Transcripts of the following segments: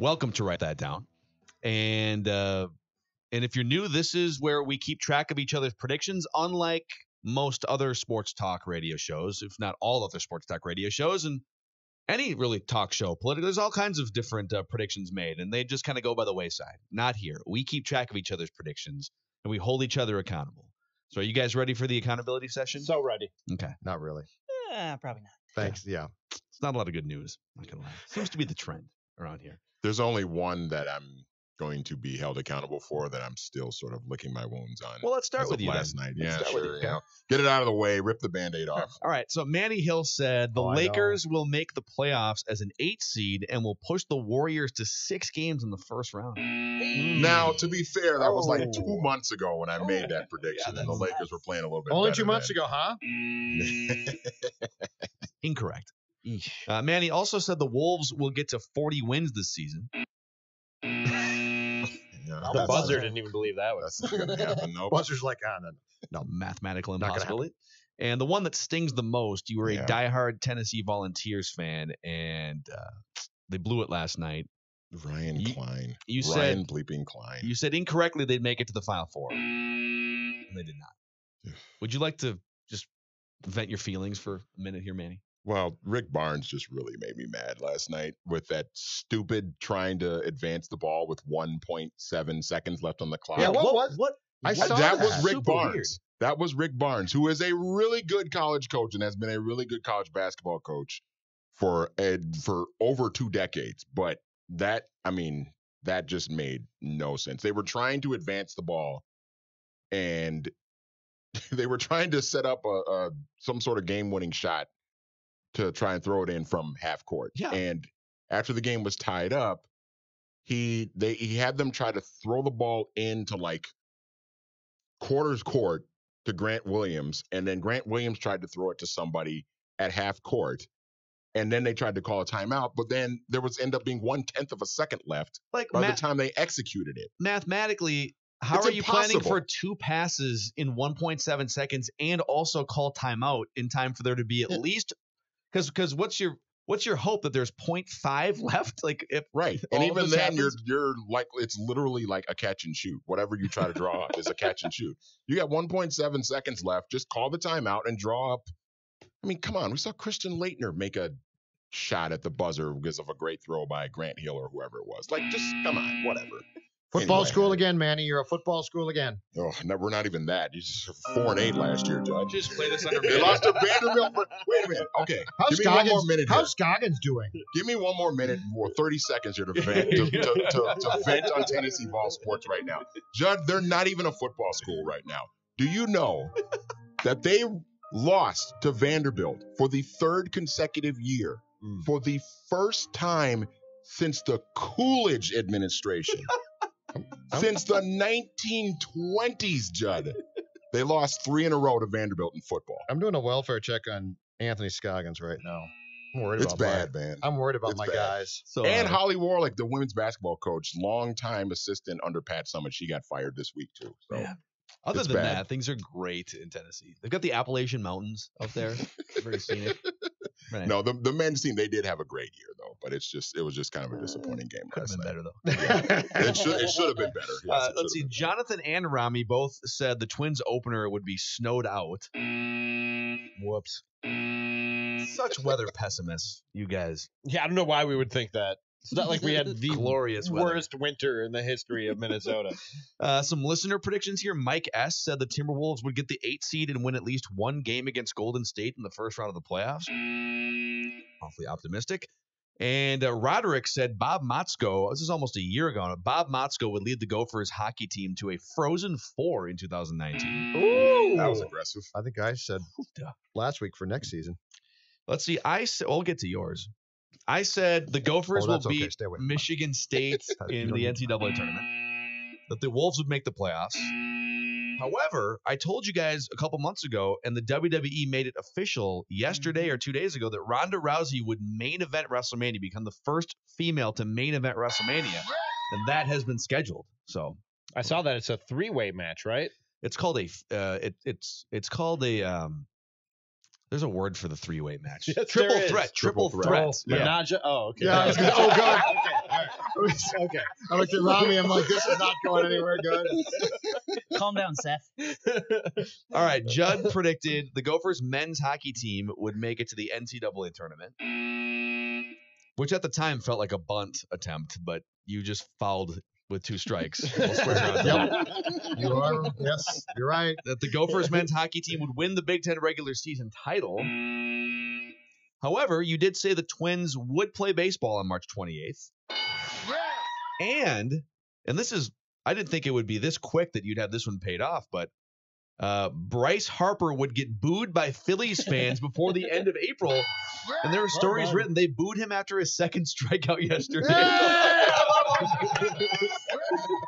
welcome to write that down. And if you're new, this is where we keep track of each other's predictions, unlike most other sports talk radio shows, if not all other sports talk radio shows, and any really talk show political. There's all kinds of different predictions made, and they just kind of go by the wayside. Not here. We keep track of each other's predictions, and we hold each other accountable. So are you guys ready for the accountability session? So ready. Okay. Not really. Probably not. Thanks. Yeah. It's not a lot of good news. I'm not going to lie. Seems to be the trend around here. There's only one that I'm going to be held accountable for that I'm still sort of licking my wounds on. Well, let's start with you last night. Yeah, sure. You. Get it out of the way. Rip the Band-Aid off. All right. So Manny Hill said the Lakers will make the playoffs as an 8 seed and will push the Warriors to 6 games in the first round. Now, to be fair, that was like 2 months ago when I made that prediction, and the Lakers were playing a little bit Only better 2 months then. ago, huh? Incorrect. Manny also said the Wolves will get to 40 wins this season. The buzzer didn't even believe that was. That's not going to happen. Nope. Buzzer's like, No, mathematical Not gonna impossibility. And the one that stings the most, you were a diehard Tennessee Volunteers fan, and they blew it last night. Ryan Klein. You Ryan said bleeping Klein. You said incorrectly they'd make it to the Final Four, and they did not. Would you like to just vent your feelings for a minute here, Manny? Well, Rick Barnes just really made me mad last night with that stupid trying to advance the ball with 1.7 seconds left on the clock. Yeah, what? I saw that was Rick Super Barnes. weird. That was Rick Barnes, who is a really good college coach and has been a really good college basketball coach for over 2 decades. But that just made no sense. They were trying to advance the ball, and they were trying to set up some sort of game-winning shot to try and throw it in from half court. Yeah. And after the game was tied up, he had them try to throw the ball into like quarters court to Grant Williams, and then Grant Williams tried to throw it to somebody at half court, and then they tried to call a timeout, but then there was end up being 1/10 of a second left by the time they executed it. Mathematically, how It's are you planning impossible. for 2 passes in 1.7 seconds and also call timeout in time for there to be at least because what's your hope that there's 0.5 left? Like if Right. And even then you're like it's literally like a catch and shoot. Whatever you try to draw up is a catch and shoot. You got 1.7 seconds left. Just call the timeout and draw up. I mean, come on. We saw Christian Laettner make a shot at the buzzer because of a great throw by Grant Hill or whoever it was. Like, just come on, whatever. Football Anyway. school again, Manny. You're a football school again. Oh, no, we're not even that. You just 4-8 last year, Judge. just play this under They lost to Vanderbilt. Wait a minute. Okay. How's Give me one more minute here. How's Scoggins doing? Give me one more minute or 30 seconds here to vent, to vent on Tennessee ball sports right now. Judd, they're not even a football school right now. Do you know that they lost to Vanderbilt for the 3rd consecutive year for the first time since the Coolidge administration? Since the 1920s, Judd. They lost 3 in a row to Vanderbilt in football. I'm doing a welfare check on Anthony Scoggins right now. I'm worried It's about bad, man. I'm worried about It's my bad. guys. So And Holly Warlick, the women's basketball coach, longtime assistant under Pat Summitt, she got fired this week too. So man. Other it's than bad. that, things are great in Tennessee. They've got the Appalachian Mountains up there. Very scenic. Right. no, the men's team, they did have a great year though, but it was just kind of a disappointing game Could have last been night. better though. It should have been better. Yes, it Let's see. should have been Jonathan and Ramie both said the Twins opener would be snowed out. Whoops. Such weather pessimists, you guys. Yeah, I don't know why we would think that. It's not like we had the Glorious weather. worst winter in the history of Minnesota. Some listener predictions here. Mike S. said the Timberwolves would get the 8 seed and win at least 1 game against Golden State in the first round of the playoffs. Awfully optimistic. And Roderick said Bob Motzko, this is almost a year ago now, Bob Motzko would lead the Gophers hockey team to a Frozen 4 in 2019. Ooh, that was aggressive. I think I said last week for next season. Let's see. I'll get to yours. I said the Gophers will that's okay. beat Stay away from Michigan State in the NCAA tournament. That the Wolves would make the playoffs. However, I told you guys a couple months ago, and the WWE made it official yesterday or 2 days ago, that Ronda Rousey would main event WrestleMania, become the first female to main event WrestleMania, and that has been scheduled. So I saw that it's a 3-way match, right? it's called it's called a there's a word for the 3-way match. Yes, Triple there is. threat. Triple Triple threat. threat. Yeah. Menage. Oh, okay. Yeah, I was gonna, oh god. Okay. I looked at Ramie. I'm like, this is not going anywhere good. Calm down, Seth. All right, Judd predicted the Gophers men's hockey team would make it to the NCAA tournament, which at the time felt like a bunt attempt, but you just fouled with 2 strikes. We'll square it out. Yep. You are. Yes, you're right. That the Gophers men's hockey team would win the Big Ten regular season title. However, you did say the Twins would play baseball on March 28th. And this is, I didn't think it would be this quick that you'd have this one paid off, but Bryce Harper would get booed by Phillies fans before the end of April. And there were stories written they booed him after his second strikeout yesterday.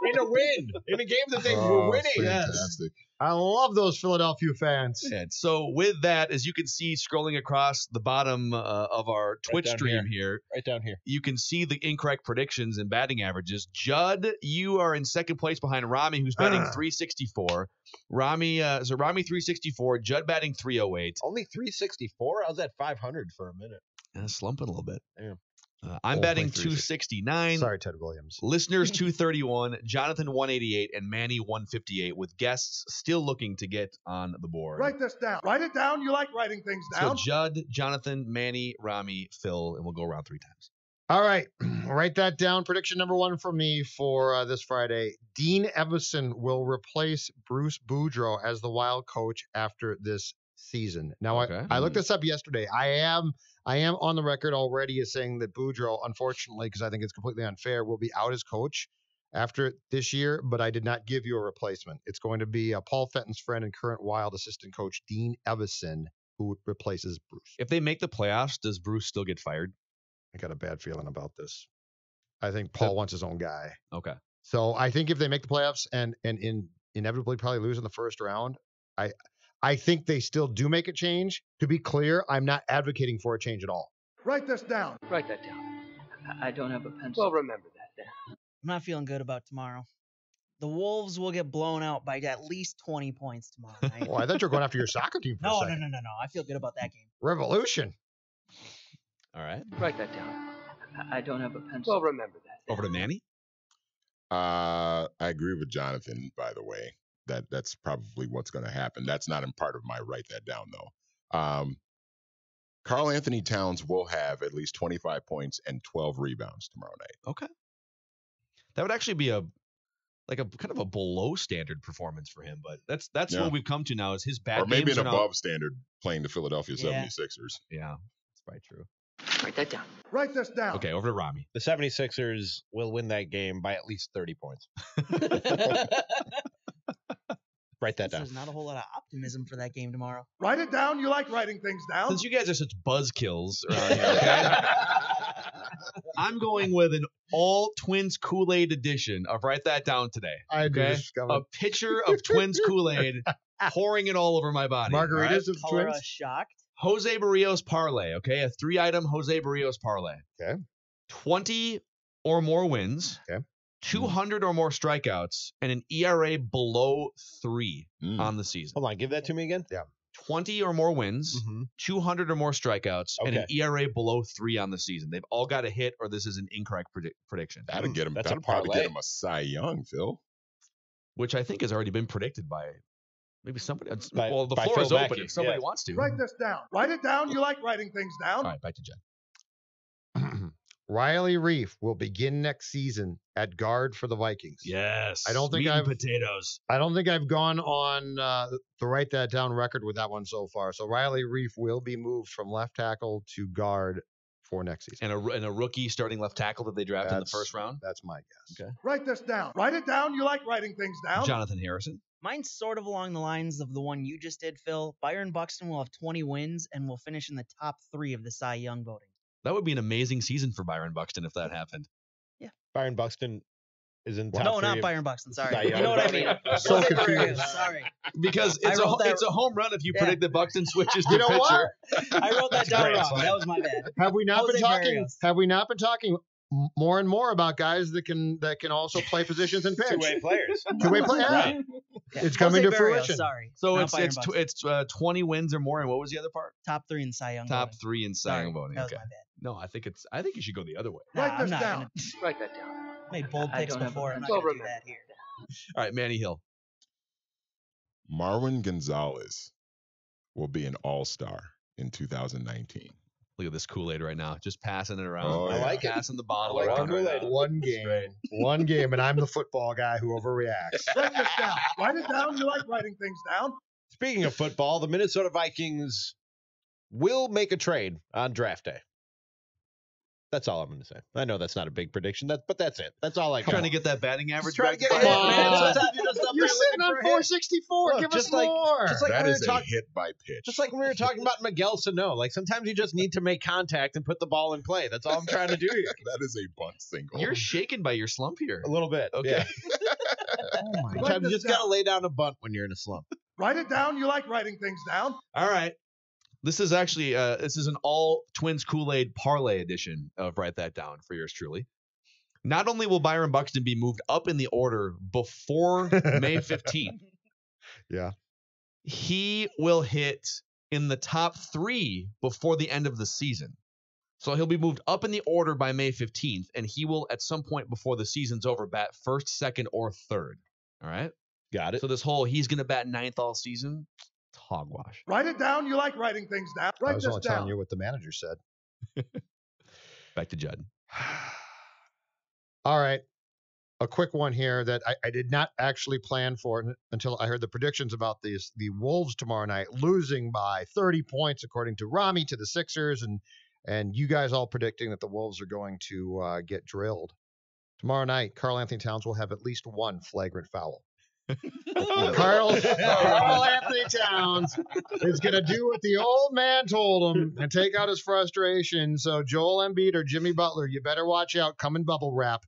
In a win. In a game that they were winning. Fantastic. I love those Philadelphia fans. And so with that, as you can see scrolling across the bottom of our Twitch stream here, Right down here. you can see the incorrect predictions and batting averages. Judd, you are in second place behind Ramie, who's batting 364. Ramie 364, Judd batting 308. Only 364? I was at 500 for a minute. Slumping a little bit. Damn. I'm Oh, batting like 269. Sorry, Ted Williams. Listeners 231, Jonathan 188, and Manny 158, with guests still looking to get on the board. Write this down. Write it down. You like writing things So down. Judd, Jonathan, Manny, Ramie, Phil, and we'll go around 3 times. All right. Write that down. Prediction number 1 for me for this Friday. Dean Evison will replace Bruce Boudreau as the Wild coach after this season. Now, Okay. I looked this up yesterday. I am on the record already as saying that Boudreau, unfortunately, because I think it's completely unfair, will be out as coach after this year, but I did not give you a replacement. It's going to be Paul Fenton's friend and current Wild assistant coach, Dean Evison, who replaces Bruce. If they make the playoffs, does Bruce still get fired? I got a bad feeling about this. I think Paul wants his own guy. Okay. So I think if they make the playoffs and inevitably probably lose in the first round, I think they still do make a change. To be clear, I'm not advocating for a change at all. Write this down. Write that down. I don't have a pencil. Well, remember that then. I'm not feeling good about tomorrow. The Wolves will get blown out by at least 20 points tomorrow night. Well, I thought you were going after your soccer team for a No. second. I feel good about that game. Revolution. All right. Write that down. I don't have a pencil. Well, remember that then. Over to Manny. I agree with Jonathan, by the way. That's probably what's going to happen. That's not in part of my write that down, though. Karl-Anthony Towns will have at least 25 points and 12 rebounds tomorrow night. Okay. That would actually be a kind of a below standard performance for him, but that's Yeah. what we've come to now is his bad Or maybe games an are now- above standard playing the Philadelphia Yeah. 76ers. Yeah, that's probably true. Write that down. Write this down. Okay, over to Ramie. The 76ers will win that game by at least 30 points. Write that down. There's not a whole lot of optimism for that game tomorrow. Write it down. You like writing things down. Since you guys are such buzzkills around here, okay? I'm going with an all Twins Kool-Aid edition of Write That Down today. I knew Okay? this was coming. A pitcher of Twins Kool-Aid pouring it all over my body. Margaritas all right? of the Color Twins. us shocked. Jose Barrios parlay, okay? A 3-item Jose Barrios parlay. Okay. 20 or more wins. Okay. 200 or more strikeouts, and an ERA below 3 on the season. Hold on. Give that to me again. 20 or more wins, Mm-hmm. 200 or more strikeouts, and an Okay. ERA below 3 on the season. They've all got to hit, or this is an incorrect prediction, That'll get him. That's That'll a probably parlay. get him a Cy Young, Phil. which I think has already been predicted by maybe somebody. By- Well, the by floor Phil is open Mackey, if somebody yes. wants to. Write this down. Write it down. You like writing things down. All right, back to Jen. Riley Reef will begin next season at guard for the Vikings. Yes. I don't think meat and I've- potatoes. I don't think I've gone on the Write That Down record with that one so far. So Riley Reef will be moved from left tackle to guard for next season. And a rookie starting left tackle that they drafted in the That's- first round. That's my guess. Okay. Write this down. Write it down. You like writing things down. Jonathan Harrison. Mine's sort of along the lines of the one you just did, Phil. Byron Buxton will have 20 wins and will finish in the top 3 of the Cy Young voting. That would be an amazing season for Byron Buxton if that happened. Byron Buxton is in top No, 3 not of- Byron Buxton. Sorry. Cy You Young know what I voting. mean. So Jose confused. Barrios, sorry. Because I it's wrote that- it's a home run if you Yeah. predict that Buxton switches to You know pitcher. what? I wrote that down great. wrong. That was my bad. Have we not been Jose talking? Barrios. Have we not been talking more and more about guys that can also play positions and pitch? Two-way players. Two-way player. Right. It's coming Jose to Barrios, fruition. Sorry. So Not it's Byron it's Buxton. it's 20 wins or more, and what was the other part? Top 3 in Cy Young Top voting. 3 in Cy Sorry, Young voting. that was Okay. my bad. No, I think you should go the other way. Nah, Write I'm this not down. gonna- Write that down. Made bold I picks don't have a before. I'm not pencil. going to do that here. All right, Manny Hill. Marwin Gonzalez will be an all-star in 2019. Look at this Kool-Aid right now. Just passing it around. Oh, I yeah. like it. Passing the bottle I like the around. Kool-Aid. One game, and I'm the football guy who overreacts. Write this down. Write it down. You like writing things down. Speaking of football, the Minnesota Vikings will make a trade on draft day. That's all I'm going to say. I know that's not a big prediction, but that's it. That's all I got. Trying to get that batting average. Trying to back get to it, Come man. on. Sometimes you're just up You're there sitting looking on for a hit. 464. Look, Give us just like- more. just like That we were is a talking, hit by pitch. just like when we were talking about Miguel Sano. Like sometimes you just need to make contact and put the ball in play. That's all I'm trying to do here. That is a bunt single. You're shaken by your slump here. A little bit. Okay. Yeah. Oh my Write Sometimes you this just got to down. lay down a bunt when you're in a slump. Write it down. You like writing things down. All right. This is actually this is an all Twins Kool-Aid parlay edition of Write That Down for yours truly. Not only will Byron Buxton be moved up in the order before May 15th. Yeah. He will hit in the top 3 before the end of the season. So he'll be moved up in the order by May 15th, and he will at some point before the season's over bat first, second, or third. All right. Got it. So this whole he's going to bat 9th all season, it's hogwash. Write it down. You like writing things down. I Write was this only telling down. you what the manager said. Back to Judd. All right. A quick one here that I did not actually plan for until I heard the predictions about the Wolves tomorrow night losing by 30 points, according to Ramie, to the Sixers, and you guys all predicting that the Wolves are going to get drilled. Tomorrow night, Karl-Anthony Towns will have at least one flagrant foul. Karl-Anthony Towns is going to do what the old man told him and take out his frustration. So Joel Embiid or Jimmy Butler, you better watch out. Come in bubble wrap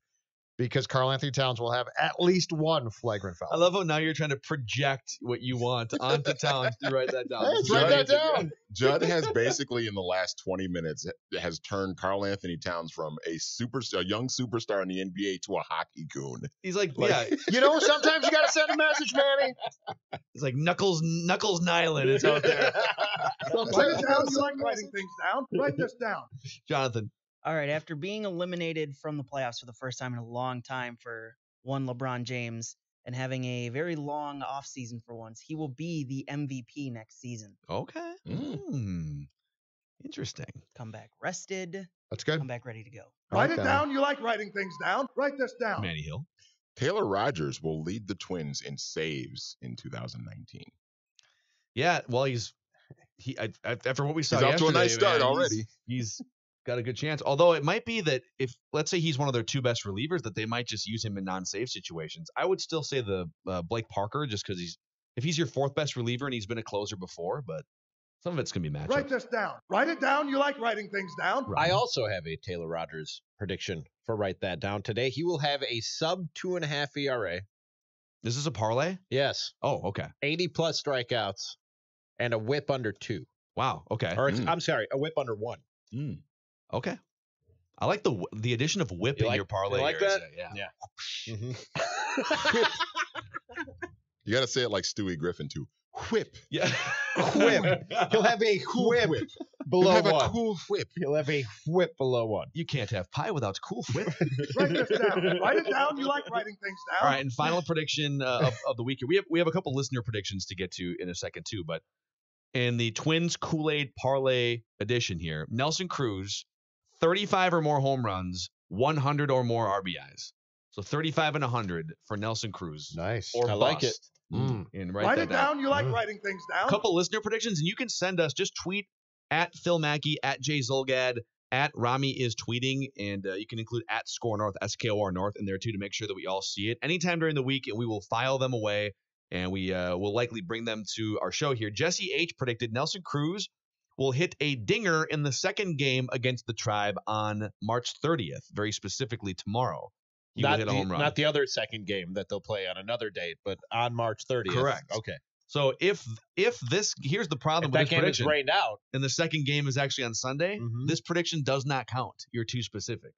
because Karl-Anthony Towns will have at least one flagrant foul. I love how now you're trying to project what you want onto Towns to write that down. Hey, let's write that down. Judd has basically in the last 20 minutes has turned Karl-Anthony Towns from a young superstar in the NBA to a hockey goon. He's like, yeah, You know, sometimes you got to send a message, Manny. it's like Knuckles Nyland is out there. Write it down. You like writing things down. Write this down. Jonathan. All right, after being eliminated from the playoffs for the first time in a long time for one LeBron James and having a very long offseason for once, he will be the MVP next season. Okay. Interesting. Come back rested, That's good. come back ready to go. I Write like it that down. You like writing things down. Write this down. Manny Hill. Taylor Rogers will lead the Twins in saves in 2019. Yeah, well, after what we saw He's off to a nice yesterday, start man, already. He's got a good chance. Although it might be that if, let's say, he's one of their 2 best relievers, that they might just use him in non-save situations. I would still say the Blake Parker, just because if he's your 4th best reliever and he's been a closer before, but some of it's gonna be matchups. Write this down. Write it down. You like writing things down. I also have a Taylor Rogers prediction for Write That Down today. He will have a sub 2.5 ERA. Is this a parlay? Yes. Oh, okay. 80 plus strikeouts and a whip under 2. Wow. Okay. Or I'm sorry, a whip under 1. Okay. I like the addition of whip in your parlay. You like here. that? Yeah. Mm-hmm. You got to say it like Stewie Griffin too. Whip. Yeah. Whip. He'll have a whip below You have 1. a cool whip. He'll have a whip below 1. You can't have pie without cool whip. Write this down. Write it down. You like writing things down. All right, and final prediction of the week here. We have a couple listener predictions to get to in a second too, but in the Twins Kool-Aid parlay edition here, Nelson Cruz, 35 or more home runs, 100 or more RBIs. So 35 and 100 for Nelson Cruz. Nice. Or I like it. bust. And Write that it down. You like writing things down. A couple listener predictions, and you can send us, just tweet at Phil Mackey, at Jay Zolgad, at Ramie is tweeting, and you can include at Score North, SKOR North in there too to make sure that we all see it anytime during the week, and we will file them away, and we will likely bring them to our show here. Jesse H predicted Nelson Cruz will hit a dinger in the second game against the Tribe on March 30th, very specifically tomorrow. He will hit a home run. Not the other second game that they'll play on another date, but on March 30th. Correct. Okay. So if this, here's the problem If with that this game is prediction. rained out, And the second game is actually on Sunday, Mhm. this prediction does not count. You're too specific.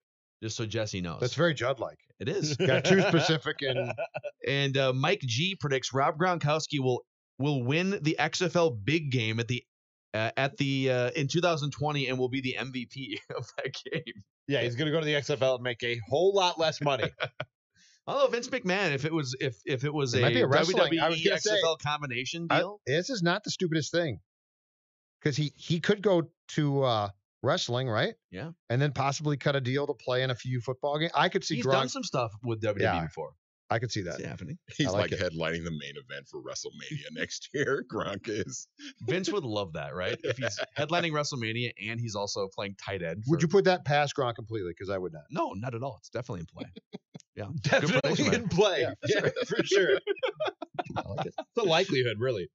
Just so Jesse knows. That's very Judd-like. It is. Got too specific and And Mike G predicts Rob Gronkowski will win the XFL big game at the at the in 2020 and will be the MVP of that game. Yeah, he's gonna go to the XFL and make a whole lot less money. Although Vince McMahon, if it was It a might be a wrestling- I was WWE gonna say, XFL combination deal, This is not the stupidest thing, because he could go to wrestling, right? Yeah. And then possibly cut a deal to play in a few football games. I could see he's Gronk. done some stuff with WWE Yeah. before. I could see that. It's happening. He's I like like headlining the main event for WrestleMania next year. Gronk is. Vince would love that, right? If he's headlining WrestleMania and he's also playing tight end. Would you put that past Gronk completely? Because I would not. No, not at all. It's definitely in play. Yeah, Good Definitely prediction, man. in play. Yeah, Yeah, for sure. I like it. The likelihood, really.